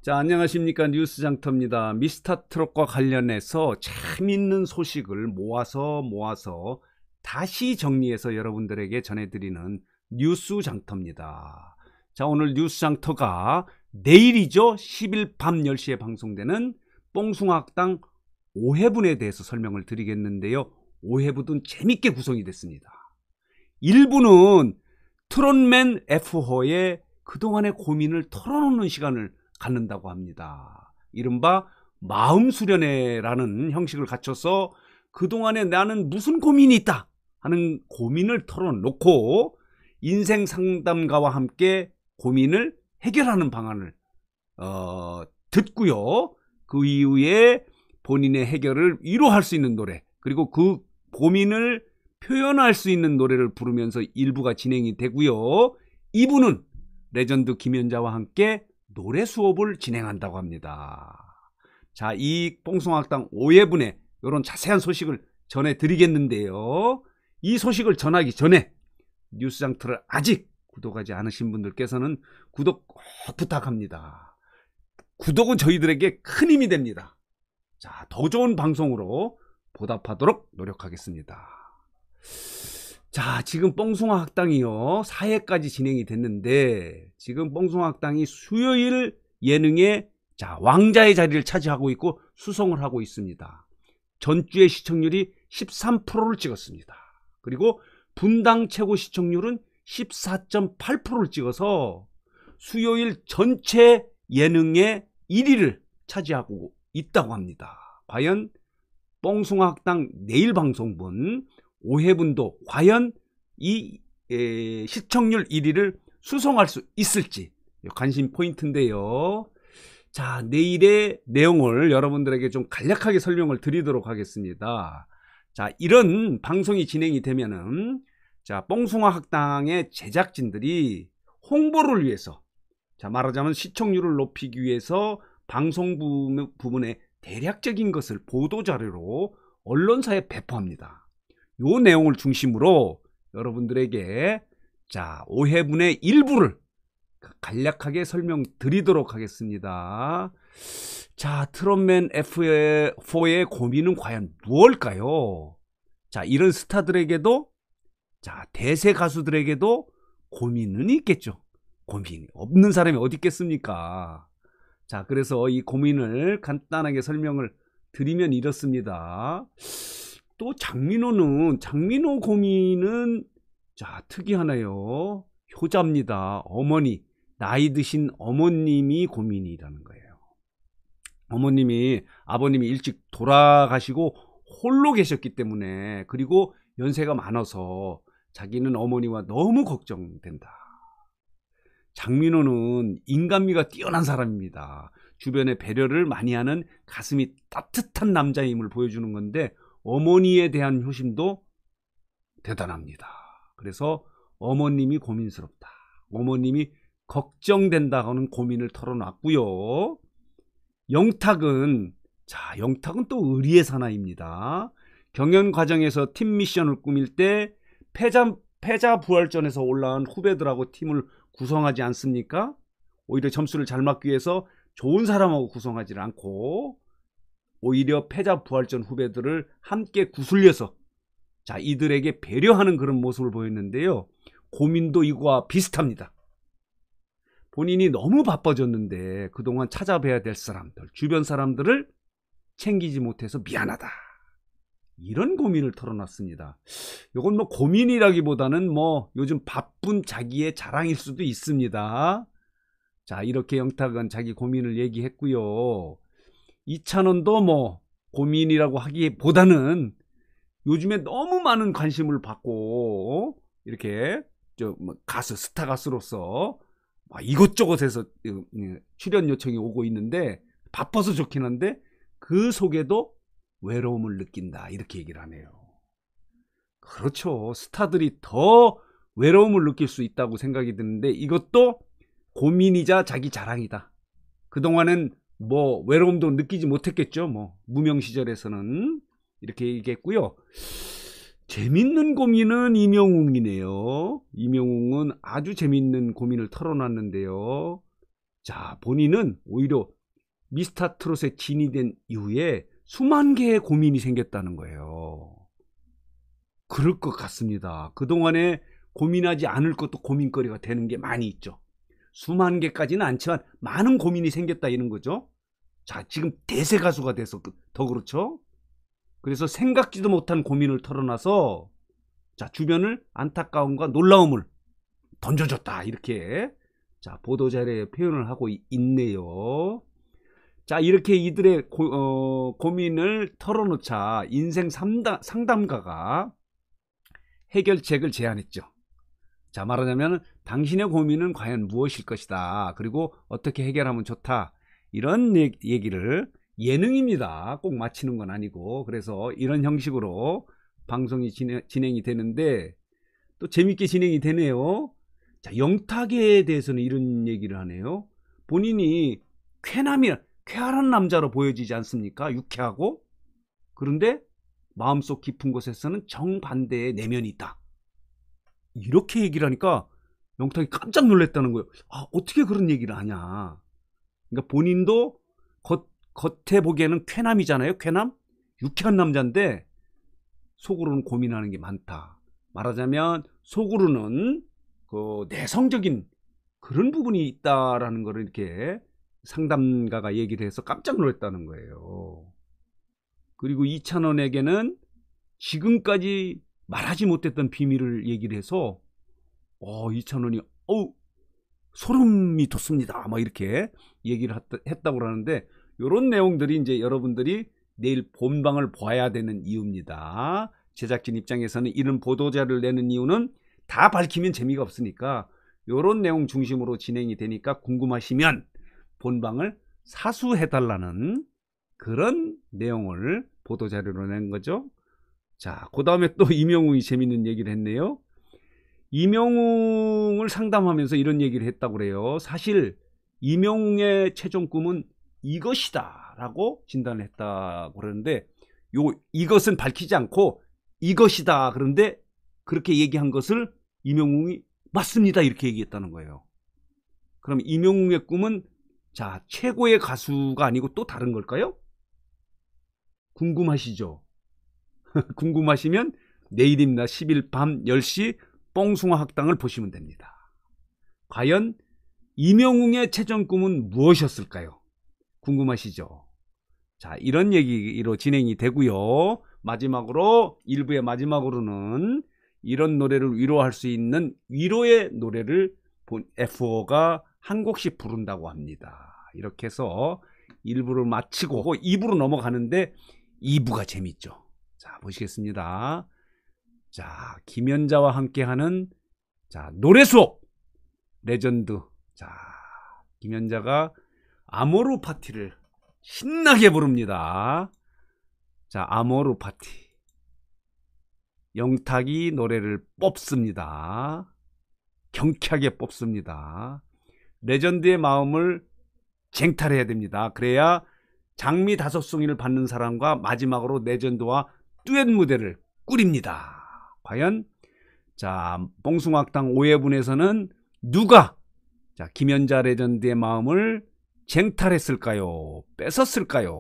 자, 안녕하십니까. 뉴스장터입니다. 미스터트롯과 관련해서 재미있는 소식을 모아서 다시 정리해서 여러분들에게 전해드리는 뉴스장터입니다. 자, 오늘 뉴스장터가 내일이죠. 10일 밤 10시에 방송되는 뽕숭아학당 5회분에 대해서 설명을 드리겠는데요. 5회분은 재밌게 구성이 됐습니다. 1부는 트롯맨 F호의 그동안의 고민을 털어놓는 시간을 갖는다고 합니다. 이른바 마음수련회라는 형식을 갖춰서 그동안에 나는 무슨 고민이 있다 하는 고민을 털어놓고 인생 상담가와 함께 고민을 해결하는 방안을 듣고요. 그 이후에 본인의 해결을 위로할 수 있는 노래, 그리고 그 고민을 표현할 수 있는 노래를 부르면서 1부가 진행이 되고요. 2부는 레전드 김연자와 함께 노래 수업을 진행한다고 합니다. 자, 이 뽕숭아학당 5회분에 이런 자세한 소식을 전해드리겠는데요. 이 소식을 전하기 전에 뉴스장터를 아직 구독하지 않으신 분들께서는 구독 꼭 부탁합니다. 구독은 저희들에게 큰 힘이 됩니다. 자, 더 좋은 방송으로 보답하도록 노력하겠습니다. 자, 지금 뽕숭아학당이요 4회까지 진행이 됐는데, 지금 뽕숭아학당이 수요일 예능에 왕자의 자리를 차지하고 있고 수성을 하고 있습니다. 전주의 시청률이 13%를 찍었습니다. 그리고 분당 최고 시청률은 14.8%를 찍어서 수요일 전체 예능의 1위를 차지하고 있다고 합니다. 과연 뽕숭아학당 내일 방송분 5회분도 과연 이 시청률 1위를 수성할 수 있을지 관심 포인트인데요. 자, 내일의 내용을 여러분들에게 좀 간략하게 설명을 드리도록 하겠습니다. 자, 이런 방송이 진행이 되면은 뽕숭아학당의 제작진들이 홍보를 위해서, 말하자면 시청률을 높이기 위해서 방송 부분의 대략적인 것을 보도자료로 언론사에 배포합니다. 요 내용을 중심으로 여러분들에게 5회분의 일부를 간략하게 설명드리도록 하겠습니다. 자, 트롯맨 F4의 고민은 과연 무엇일까요? 자, 이런 스타들에게도, 대세 가수들에게도 고민은 있겠죠. 고민이 없는 사람이 어디 있겠습니까? 자, 그래서 이 고민을 간단하게 설명을 드리면 이렇습니다. 또 장민호 고민은 특이하네요. 효자입니다. 어머니, 나이 드신 어머님이 고민이라는 거예요. 아버님이 일찍 돌아가시고 홀로 계셨기 때문에, 그리고 연세가 많아서 자기는 어머니와 너무 걱정된다. 장민호는 인간미가 뛰어난 사람입니다. 주변에 배려를 많이 하는 가슴이 따뜻한 남자임을 보여주는 건데, 어머니에 대한 효심도 대단합니다. 그래서 어머님이 고민스럽다, 어머님이 걱정된다고는 고민을 털어놨고요. 영탁은 또 의리의 사나이입니다. 경연 과정에서 팀 미션을 꾸밀 때 패자 부활전에서 올라온 후배들하고 팀을 구성하지 않습니까? 오히려 점수를 잘 맞기 위해서 좋은 사람하고 구성하지 않고 오히려 패자 부활전 후배들을 함께 구슬려서 이들에게 배려하는 그런 모습을 보였는데요. 고민도 이거와 비슷합니다. 본인이 너무 바빠졌는데 그동안 찾아뵈야 될 사람들, 주변 사람들을 챙기지 못해서 미안하다, 이런 고민을 털어놨습니다. 이건 고민이라기보다는 요즘 바쁜 자기의 자랑일 수도 있습니다. 자, 이렇게 영탁은 자기 고민을 얘기했고요. 이찬원도 고민이라고 하기보다는 요즘에 너무 많은 관심을 받고 이렇게 스타 가수로서 이것저것에서 출연 요청이 오고 있는데 바빠서 좋긴 한데 그 속에도 외로움을 느낀다, 이렇게 얘기를 하네요. 그렇죠. 스타들이 더 외로움을 느낄 수 있다고 생각이 드는데 이것도 고민이자 자기 자랑이다. 그동안은 외로움도 느끼지 못했겠죠. 무명 시절에서는. 이렇게 얘기했고요. 재밌는 고민은 임영웅이네요. 임영웅은 아주 재밌는 고민을 털어놨는데요. 자, 본인은 오히려 미스터트롯에 진이 된 이후에 수만 개의 고민이 생겼다는 거예요. 그럴 것 같습니다. 그동안에 고민하지 않을 것도 고민거리가 되는 게 많이 있죠. 수만 개까지는 않지만 많은 고민이 생겼다 이런 거죠. 자, 지금 대세 가수가 돼서 더 그렇죠. 그래서 생각지도 못한 고민을 털어놔서 자, 주변을 안타까움과 놀라움을 던져줬다 이렇게 자, 보도자료에 표현을 하고 있네요. 자, 이렇게 이들의 고민을 털어놓자 인생 상담가가 해결책을 제안했죠. 자, 말하자면 당신의 고민은 과연 무엇일 것이다. 그리고 어떻게 해결하면 좋다. 이런 얘기를 예능입니다. 꼭 맞히는 건 아니고 그래서 이런 형식으로 방송이 진행이 되는데 또 재밌게 진행이 되네요. 자, 영탁에 대해서는 이런 얘기를 하네요. 본인이 쾌활한 남자로 보여지지 않습니까? 유쾌하고. 그런데 마음속 깊은 곳에서는 정반대의 내면이 있다. 이렇게 얘기를 하니까 영탁이 깜짝 놀랐다는 거예요. 아, 어떻게 그런 얘기를 하냐. 그러니까 본인도 겉에 보기에는 쾌남이잖아요. 쾌남? 유쾌한 남자인데 속으로는 고민하는 게 많다. 말하자면 속으로는 그 내성적인 그런 부분이 있다라는 거를 이렇게 상담가가 얘기를 해서 깜짝 놀랐다는 거예요. 그리고 이찬원에게는 지금까지 말하지 못했던 비밀을 얘기를 해서 이찬원이 소름이 돋습니다. 막 이렇게 얘기를 했다고 하는데 이런 내용들이 이제 여러분들이 내일 본방을 봐야 되는 이유입니다. 제작진 입장에서는 이런 보도자를 내는 이유는 다 밝히면 재미가 없으니까 이런 내용 중심으로 진행이 되니까 궁금하시면 본방을 사수해달라는 그런 내용을 보도자료로 낸 거죠. 자, 그 다음에 또 이명웅이 재밌는 얘기를 했네요. 이명웅을 상담하면서 이런 얘기를 했다고 그래요. 사실 이명웅의 최종 꿈은 이것이다 라고 진단을 했다고 그러는데 이것은 밝히지 않고 이것이다 그런데 그렇게 얘기한 것을 이명웅이 맞습니다 이렇게 얘기했다는 거예요. 그럼 이명웅의 꿈은 자, 최고의 가수가 아니고 또 다른 걸까요? 궁금하시죠? 궁금하시면 내일입니다. 10일 밤 10시 뽕숭아 학당을 보시면 됩니다. 과연 이명웅의 최종 꿈은 무엇이었을까요? 궁금하시죠? 자, 이런 얘기로 진행이 되고요. 마지막으로 1부의 마지막으로는 이런 노래를 위로할 수 있는 위로의 노래를 F4가 한 곡씩 부른다고 합니다. 이렇게 해서 1부를 마치고 2부로 넘어가는데 2부가 재밌죠. 자, 보시겠습니다. 자, 김연자와 함께하는 자, 노래 수업 레전드. 자, 김연자가 아모르 파티를 신나게 부릅니다. 자, 아모르 파티. 영탁이 노래를 뽑습니다. 경쾌하게 뽑습니다. 레전드의 마음을 쟁탈해야 됩니다. 그래야 장미 5송이를 받는 사람과 마지막으로 레전드와 듀엣 무대를 꾸립니다. 과연 자, 뽕숭아학당 5회분에서는 누가 자, 김연자 레전드의 마음을 쟁탈했을까요? 뺏었을까요?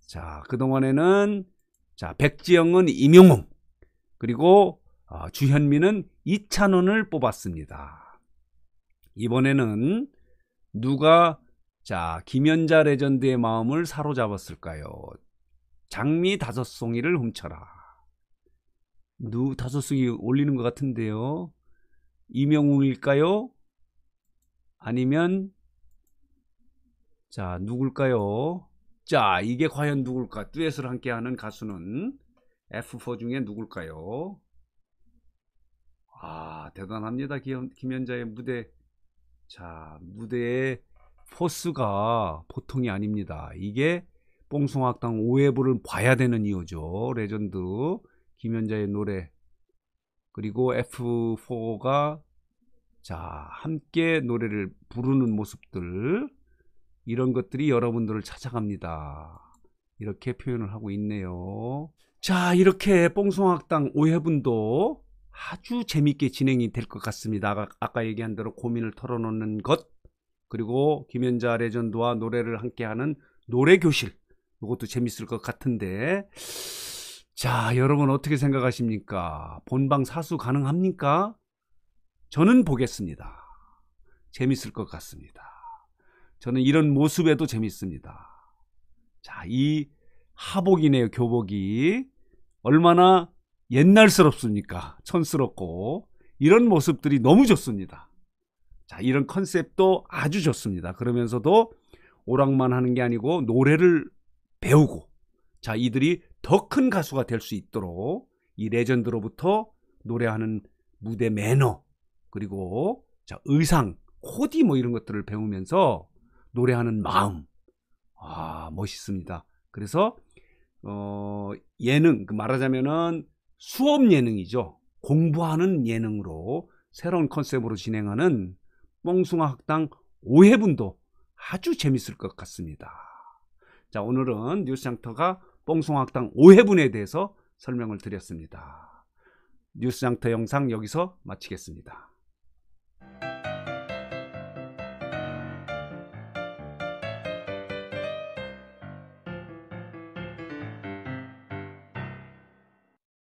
자, 그동안에는 자, 백지영은 임영웅 그리고 주현미는 이찬원을 뽑았습니다. 이번에는 누가 자, 김연자 레전드의 마음을 사로잡았을까요? 장미 5송이를 훔쳐라. 5송이 올리는 것 같은데요. 임영웅일까요? 아니면 자, 누굴까요? 자, 이게 과연 누굴까? 듀엣을 함께하는 가수는 F4 중에 누굴까요? 아, 대단합니다. 김연자의 무대. 자, 무대의 포스가 보통이 아닙니다. 이게 뽕숭아학당 5회부를 봐야 되는 이유죠. 레전드 김연자의 노래 그리고 F4가 자, 함께 노래를 부르는 모습들 이런 것들이 여러분들을 찾아갑니다. 이렇게 표현을 하고 있네요. 자, 이렇게 뽕숭아학당 5회분도 아주 재밌게 진행이 될 것 같습니다. 아까 얘기한 대로 고민을 털어놓는 것 그리고 김연자 레전드와 노래를 함께하는 노래교실, 이것도 재밌을 것 같은데, 자, 여러분 어떻게 생각하십니까? 본방 사수 가능합니까? 저는 보겠습니다. 재밌을 것 같습니다. 저는 이런 모습에도 재밌습니다. 자, 이 하복이네요. 교복이 얼마나 옛날스럽습니까? 촌스럽고 이런 모습들이 너무 좋습니다. 자, 이런 컨셉도 아주 좋습니다. 그러면서도 오락만 하는 게 아니고 노래를 배우고, 자, 이들이 더 큰 가수가 될 수 있도록 이 레전드로부터 노래하는 무대 매너, 그리고 자, 의상, 코디 뭐 이런 것들을 배우면서 노래하는 마음, 멋있습니다. 그래서 예능, 말하자면은 수업 예능이죠. 공부하는 예능으로 새로운 컨셉으로 진행하는 뽕숭아 학당 5회분도 아주 재밌을 것 같습니다. 자, 오늘은 뉴스장터가 뽕숭아 학당 5회분에 대해서 설명을 드렸습니다. 뉴스장터 영상 여기서 마치겠습니다.